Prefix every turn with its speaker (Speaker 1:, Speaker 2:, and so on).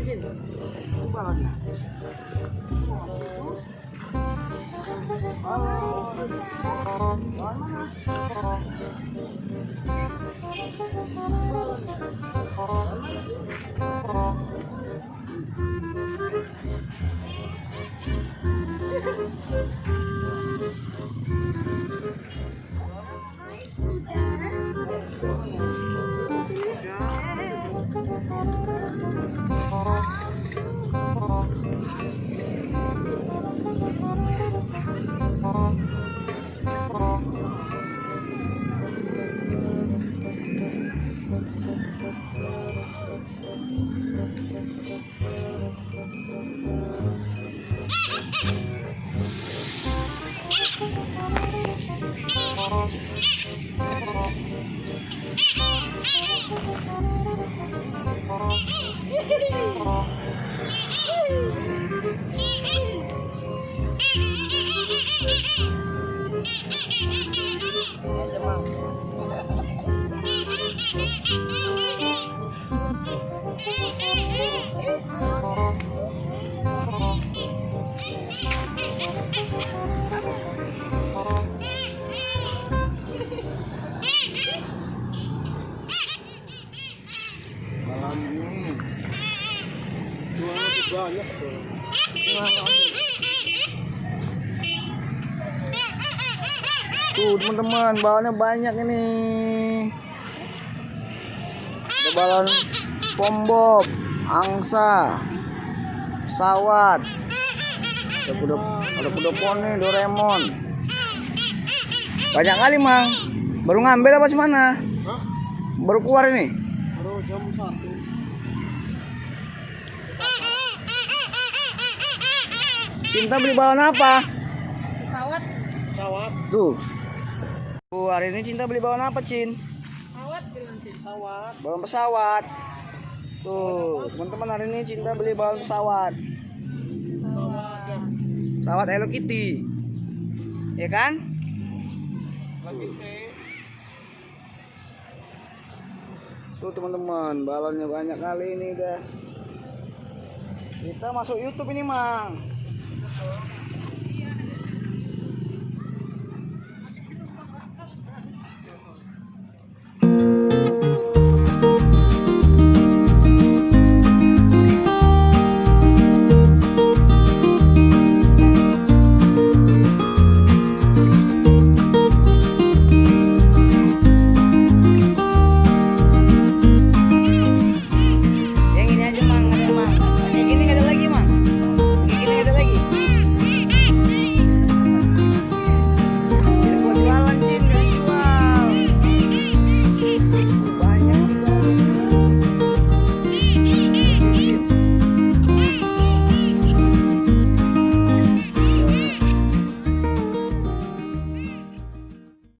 Speaker 1: Cin? Itu balonnya. Balon mana? Banyak tuh. Tuh teman-teman, balonnya banyak ini. Ada balon pom-bob, angsa, pesawat, ada kuda poni, Doraemon. Banyak kali Mang. Baru ngambil apa mana? Baru keluar ini?
Speaker 2: Baru jam 1.
Speaker 1: Cinta beli balon apa?
Speaker 2: Pesawat. Pesawat.
Speaker 1: Tuh. Hari ini Cinta beli balon apa, Cin?
Speaker 2: Pesawat bilang Cin. Pesawat.
Speaker 1: Balon pesawat. Tuh, teman-teman, hari ini Cinta beli balon pesawat.
Speaker 2: Pesawat.
Speaker 1: Pesawat Hello Kitty. Ya kan?
Speaker 2: Hello Kitty.
Speaker 1: Tuh teman-teman, balonnya banyak kali ini udah. Kita masuk YouTube ini, Mang.